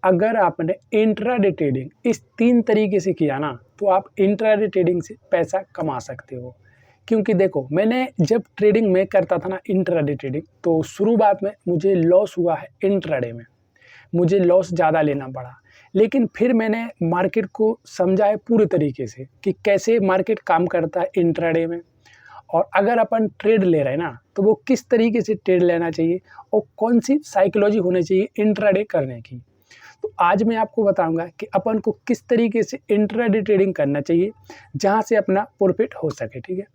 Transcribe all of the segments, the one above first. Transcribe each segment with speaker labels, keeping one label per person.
Speaker 1: अगर आपने intraday trading इस 3 तरीके से किया ना, तो आप इंट्राडे ट्रेडिंग से पैसा कमा सकते हो। क्योंकि देखो, मैंने जब ट्रेडिंग मैं करता था ना इंट्राडे ट्रेडिंग, तो शुरुआत में मुझे लॉस हुआ है इंट्राडे में। मुझे लॉस ज़्यादा लेना पड़ा। लेकिन फिर मैंने मार्केट को समझा है पूरे तरीके से कि कैसे मार्केट काम करता है इंट्राडे में। और अगर अपन ट्रेड ले रहे हैं ना, तो वो किस तरीके से ट्रेड लेना चाहिए और कौन-सी साइकोलॉजी होनी चाहिए इंट्राडे करने की। तो आज मैं आपको बताऊंगा कि अपन को किस तरीके से इंट्राडे ट्रेडिंग करना चाहिए जहां से अपना प्रॉफिट हो सके, ठीक है।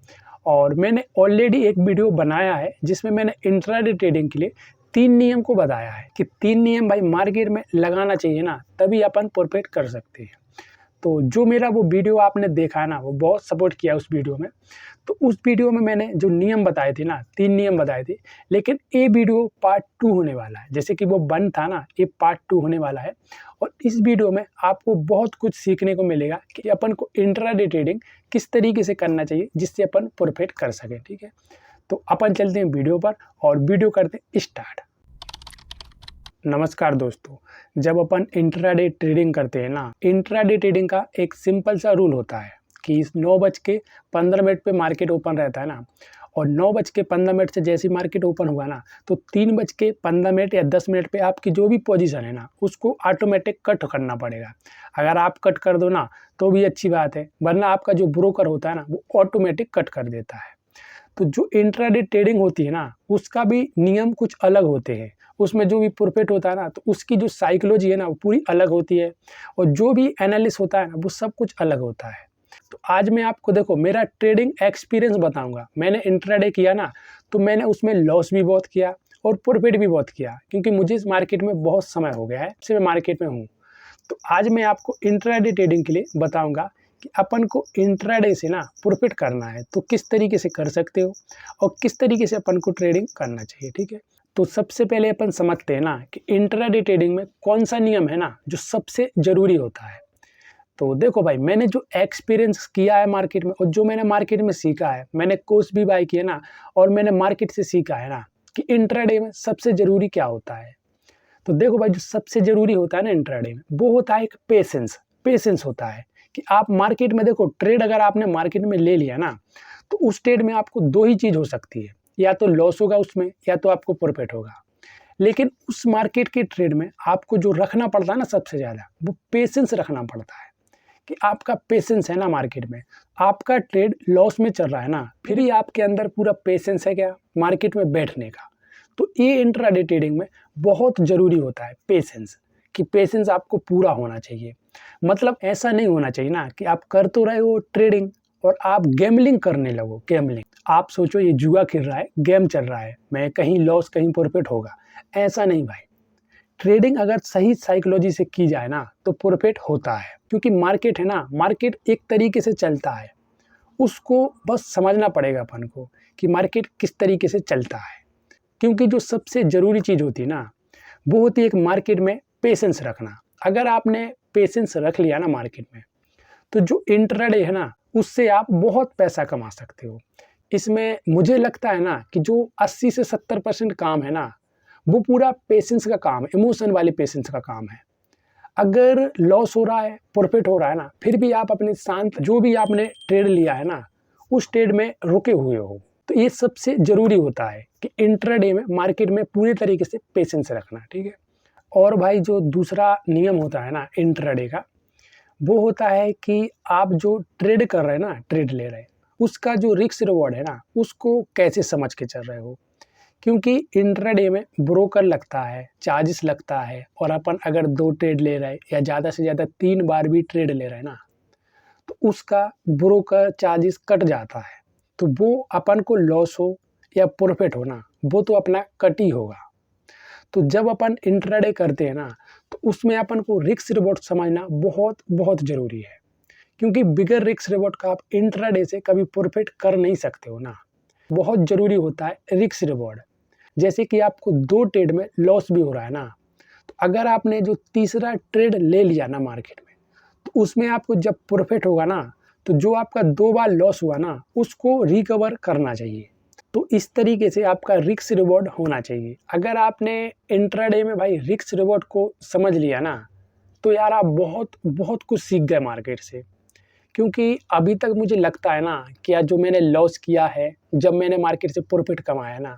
Speaker 1: और मैंने ऑलरेडी एक वीडियो बनाया है जिसमें मैंने इंट्राडे ट्रेडिंग के लिए 3 नियम को बताया है कि 3 नियम भाई मार्केट में लगाना चाहिए ना, तभी अपन प्रॉफिट कर सकते हैं। तो जो मेरा वो वीडियो आपने देखा है ना, वो बहुत सपोर्ट किया उस वीडियो में। तो उस वीडियो में मैंने जो नियम बताए थे ना, 3 नियम बताए थे, लेकिन ये वीडियो पार्ट 2 होने वाला है। जैसे कि वो 1 था ना, ये पार्ट 2 होने वाला है। और इस वीडियो में आपको बहुत कुछ सीखने को मिलेगा कि अपन को इंट्राडे ट्रेडिंग किस तरीके से करना चाहिए जिससे अपन प्रॉफिट कर सकें, ठीक है। तो अपन चलते हैं वीडियो पर और वीडियो करते हैं स्टार्ट। नमस्कार दोस्तों, जब अपन इंट्राडे ट्रेडिंग करते हैं ना, इंट्राडे ट्रेडिंग का एक सिंपल सा रूल होता है कि 9:15 पे मार्केट ओपन रहता है ना, और 9:15 से जैसी मार्केट ओपन हुआ ना, तो 3:15 या 10 मिनट पे आपकी जो भी पोजीशन है ना, उसको ऑटोमेटिक कट करना पड़ेगा। अगर आप कट कर दो ना, तो भी अच्छी बात है, वरना आपका जो ब्रोकर होता है ना, वो ऑटोमेटिक कट कर देता है। तो जो इंट्राडे ट्रेडिंग होती है ना, उसका भी नियम कुछ अलग होते हैं। उसमें जो भी प्रॉफिट होता है ना, तो उसकी जो साइकोलॉजी है ना, वो पूरी अलग होती है। और जो भी एनालिसिस होता है ना, वो सब कुछ अलग होता है। तो आज मैं आपको देखो मेरा ट्रेडिंग एक्सपीरियंस बताऊंगा। मैंने इंट्राडे किया ना, तो मैंने उसमें लॉस भी बहुत किया और प्रॉफिट भी बहुत किया, क्योंकि मुझे इस मार्केट में बहुत समय हो गया है, जब मैं मार्केट में हूँ। तो आज मैं आपको इंट्राडे ट्रेडिंग के लिए बताऊंगा कि अपन को इंट्राडे से ना प्रॉफिट करना है तो किस तरीके से कर सकते हो और किस तरीके से अपन को ट्रेडिंग करना चाहिए, ठीक है। तो सबसे पहले अपन समझते हैं ना कि इंट्राडे ट्रेडिंग में कौन सा नियम है ना जो सबसे ज़रूरी होता है। तो देखो भाई, मैंने जो एक्सपीरियंस किया है मार्केट में और जो मैंने मार्केट में सीखा है, मैंने कोर्स भी बाय किए ना, और मैंने मार्केट से सीखा है ना कि इंट्राडे में सबसे ज़रूरी क्या होता है। तो देखो भाई, जो सबसे ज़रूरी होता है ना इंट्राडे में, वो होता है एक पेशेंस। पेशेंस होता है कि आप मार्केट में देखो, ट्रेड अगर आपने मार्केट में ले लिया ना, तो उस ट्रेड में आपको 2 ही चीज़ हो सकती है, या तो लॉस होगा उसमें या तो आपको प्रॉफिट होगा। लेकिन उस मार्केट के ट्रेड में आपको जो रखना पड़ता है ना सबसे ज़्यादा, वो पेशेंस रखना पड़ता है। कि आपका पेशेंस है ना मार्केट में, आपका ट्रेड लॉस में चल रहा है ना, फिर ही आपके अंदर पूरा पेशेंस है क्या मार्केट में बैठने का। तो ये इंट्राडे ट्रेडिंग में बहुत ज़रूरी होता है पेशेंस, कि पेशेंस आपको पूरा होना चाहिए। मतलब ऐसा नहीं होना चाहिए ना कि आप कर तो रहे हो ट्रेडिंग और आप गैम्बलिंग करने लगो। गैम्बलिंग, आप सोचो ये जुआ खेल रहा है, गेम चल रहा है, मैं कहीं लॉस कहीं प्रॉफिट होगा। ऐसा नहीं भाई। ट्रेडिंग अगर सही साइकोलॉजी से की जाए ना, तो प्रॉफिट होता है। क्योंकि मार्केट है ना, मार्केट एक तरीके से चलता है, उसको बस समझना पड़ेगा अपन को कि मार्केट किस तरीके से चलता है। क्योंकि जो सबसे ज़रूरी चीज़ होती है ना, वो होती है एक मार्केट में पेशेंस रखना। अगर आपने पेशेंस रख लिया ना मार्केट में, तो जो इंट्राडे है ना, उससे आप बहुत पैसा कमा सकते हो। इसमें मुझे लगता है ना कि जो 80 से 70% काम है ना, वो पूरा पेशेंस का काम है, इमोशन वाले पेशेंस का काम है। अगर लॉस हो रहा है, प्रॉफिट हो रहा है ना, फिर भी आप अपने शांत, जो भी आपने ट्रेड लिया है ना, उस ट्रेड में रुके हुए हो। तो ये सबसे ज़रूरी होता है कि इंट्राडे में मार्केट में पूरे तरीके से पेशेंस रखना, ठीक है। और भाई जो दूसरा नियम होता है ना इंट्राडे का, वो होता है कि आप जो ट्रेड कर रहे हैं ना, ट्रेड ले रहे हैं, उसका जो रिस्क रिवॉर्ड है ना, उसको कैसे समझ के चल रहे हो। क्योंकि इंट्राडे में ब्रोकर लगता है, चार्जेस लगता है, और अपन अगर 2 ट्रेड ले रहे हैं या ज़्यादा से ज़्यादा 3 बार भी ट्रेड ले रहे हैं ना, तो उसका ब्रोकर चार्जेस कट जाता है। तो वो अपन को लॉस हो या प्रॉफिट हो ना, वो तो अपना कट ही होगा। तो जब अपन इंट्राडे करते हैं ना, तो उसमें अपन को रिस्क रिवॉर्ड समझना बहुत बहुत ज़रूरी है। क्योंकि बिगर रिस्क रिवॉर्ड का आप इंट्राडे से कभी प्रॉफिट कर नहीं सकते हो ना। बहुत ज़रूरी होता है रिस्क रिवॉर्ड। जैसे कि आपको 2 ट्रेड में लॉस भी हो रहा है ना, तो अगर आपने जो तीसरा ट्रेड ले लिया ना मार्केट में, तो उसमें आपको जब प्रॉफिट होगा ना, तो जो आपका 2 बार लॉस हुआ ना, उसको रिकवर करना चाहिए। तो इस तरीके से आपका रिस्क रिवॉर्ड होना चाहिए। अगर आपने इंट्राडे में भाई रिस्क रिवॉर्ड को समझ लिया ना, तो यार आप बहुत बहुत कुछ सीख गए मार्केट से। क्योंकि अभी तक मुझे लगता है ना कि आज जो मैंने लॉस किया है, जब मैंने मार्केट से प्रॉफ़िट कमाया है ना,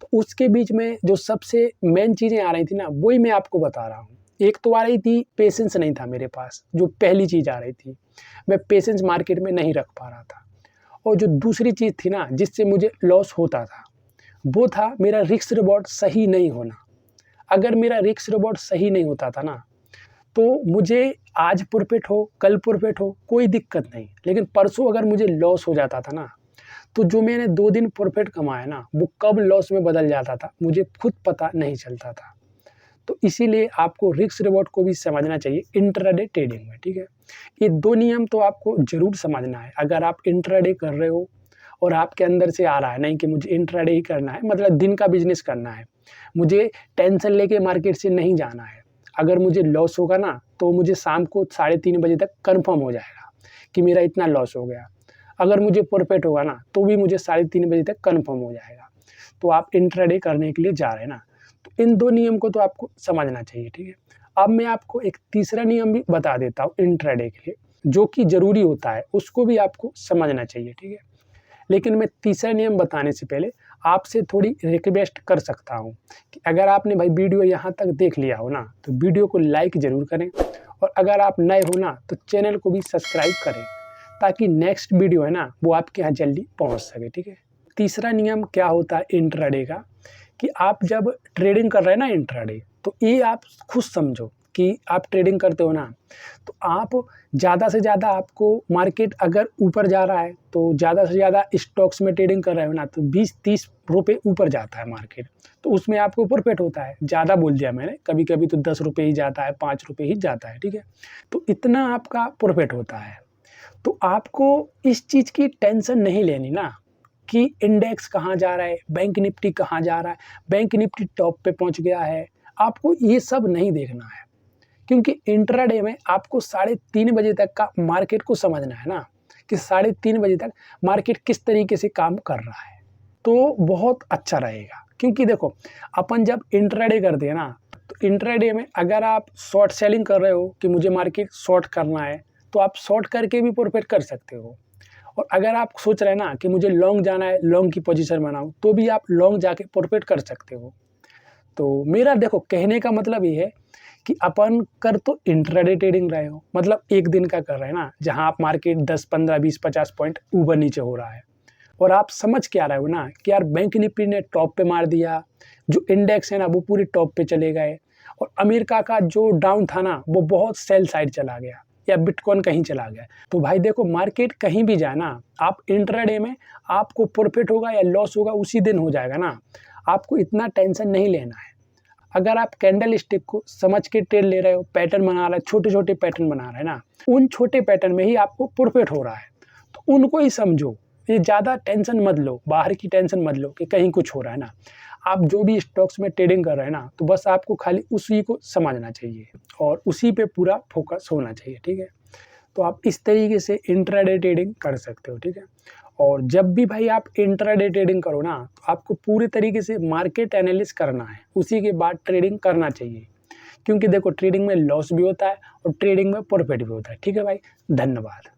Speaker 1: तो उसके बीच में जो सबसे मेन चीज़ें आ रही थी ना, वही मैं आपको बता रहा हूँ। एक तो आ रही थी पेशेंस नहीं था मेरे पास, जो पहली चीज़ आ रही थी। मैं पेशेंस मार्केट में नहीं रख पा रहा था। और जो दूसरी चीज़ थी ना, जिससे मुझे लॉस होता था, वो था मेरा रिस्क रिवॉर्ड सही नहीं होना। अगर मेरा रिस्क रिवॉर्ड सही नहीं होता था ना, तो मुझे आज प्रॉफ़िट हो, कल प्रॉफ़िट हो, कोई दिक्कत नहीं। लेकिन परसों अगर मुझे लॉस हो जाता था ना, तो जो मैंने 2 दिन प्रॉफ़िट कमाया ना, वो कब लॉस में बदल जाता था, मुझे खुद पता नहीं चलता था। तो इसीलिए आपको रिस्क रिवॉर्ड को भी समझना चाहिए इंट्राडे ट्रेडिंग में, ठीक है? ये 2 नियम तो आपको ज़रूर समझना है। अगर आप इंट्राडे कर रहे हो और आपके अंदर से आ रहा है नहीं कि मुझे इंट्राडे ही करना है, मतलब दिन का बिज़नेस करना है। मुझे टेंशन लेके मार्केट से नहीं जाना है। अगर मुझे लॉस होगा ना, तो मुझे शाम को 3:30 बजे तक कन्फर्म हो जाएगा कि मेरा इतना लॉस हो गया। अगर मुझे प्रॉफ़िट होगा ना, तो भी मुझे 3:30 बजे तक कन्फर्म हो जाएगा। तो आप इंट्राडे करने के लिए जा रहे हैं ना, तो इन 2 नियम को तो आपको समझना चाहिए, ठीक है? अब मैं आपको एक तीसरा नियम भी बता देता हूँ इंट्राडे के लिए, जो कि ज़रूरी होता है, उसको भी आपको समझना चाहिए, ठीक है? लेकिन मैं तीसरा नियम बताने से पहले आपसे थोड़ी रिक्वेस्ट कर सकता हूँ कि अगर आपने भाई वीडियो यहाँ तक देख लिया हो ना, तो वीडियो को लाइक ज़रूर करें और अगर आप नए हो ना, तो चैनल को भी सब्सक्राइब करें, ताकि नेक्स्ट वीडियो है ना, वो आपके यहाँ जल्दी पहुँच सके, ठीक है? तीसरा नियम क्या होता है इंट्राडे का, कि आप जब ट्रेडिंग कर रहे हैं ना इंट्राडे, तो ये आप खुद समझो कि आप ट्रेडिंग करते हो ना, तो आप ज़्यादा से ज़्यादा आपको मार्केट अगर ऊपर जा रहा है, तो ज़्यादा से ज़्यादा स्टॉक्स में ट्रेडिंग कर रहे हो ना, तो 20-30 रुपए ऊपर जाता है मार्केट, तो उसमें आपको प्रॉफ़िट होता है। ज़्यादा बोल दिया मैंने, कभी-कभी तो 10 रुपए ही जाता है, 5 रुपए ही जाता है, ठीक है? तो इतना आपका प्रॉफ़िट होता है। तो आपको इस चीज़ की टेंशन नहीं लेनी ना कि इंडेक्स कहाँ जा रहा है, बैंक निफ्टी कहाँ जा रहा है, बैंक निफ्टी टॉप पे पहुँच गया है। आपको ये सब नहीं देखना है, क्योंकि इंट्राडे में आपको 3:30 बजे तक का मार्केट को समझना है ना, कि 3:30 बजे तक मार्केट किस तरीके से काम कर रहा है, तो बहुत अच्छा रहेगा। क्योंकि देखो, अपन जब इंट्राडे करते हैं ना, तो इंट्राडे में अगर आप शॉर्ट सेलिंग कर रहे हो कि मुझे मार्केट शॉर्ट करना है, तो आप शॉर्ट करके भी प्रॉफ़िट कर सकते हो। और अगर आप सोच रहे हैं ना कि मुझे लॉन्ग जाना है, लॉन्ग की पोजीशन बनाऊँ, तो भी आप लॉन्ग जाके प्रॉफ़िट कर सकते हो। तो मेरा देखो कहने का मतलब ये है कि अपन कर तो इंट्राडे ट्रेडिंग रहे हो, मतलब एक दिन का कर रहे हैं ना, जहाँ आप मार्केट 10, 15, 20, 50 पॉइंट ऊपर नीचे हो रहा है। और आप समझ के आ रहे हो ना कि यार बैंक निफ्टी ने टॉप पे मार दिया, जो इंडेक्स है ना वो पूरी टॉप पे चले गए और अमेरिका का जो डाउन था ना, वो बहुत सेल साइड चला गया या बिटकॉइन कहीं चला गया। तो भाई देखो, मार्केट कहीं भी जाए ना, आप इंट्राडे में आपको प्रॉफ़िट होगा या लॉस होगा उसी दिन हो जाएगा ना, आपको इतना टेंशन नहीं लेना है। अगर आप कैंडल स्टिक को समझ के ट्रेड ले रहे हो, पैटर्न बना रहे हो, छोटे-छोटे पैटर्न बना रहे हैं ना, उन छोटे पैटर्न में ही आपको प्रॉफ़िट हो रहा है, तो उनको ही समझो। ये ज़्यादा टेंशन मत लो, बाहर की टेंशन मत लो कि कहीं कुछ हो रहा है ना। आप जो भी स्टॉक्स में ट्रेडिंग कर रहे हैं ना, तो बस आपको खाली उसी को समझना चाहिए और उसी पे पूरा फोकस होना चाहिए, ठीक है? तो आप इस तरीके से इंट्राडे ट्रेडिंग कर सकते हो, ठीक है? और जब भी भाई आप इंट्राडे ट्रेडिंग करो ना, तो आपको पूरे तरीके से मार्केट एनालिसिस करना है, उसी के बाद ट्रेडिंग करना चाहिए। क्योंकि देखो, ट्रेडिंग में लॉस भी होता है और ट्रेडिंग में प्रॉफ़िट भी होता है, ठीक है भाई? धन्यवाद।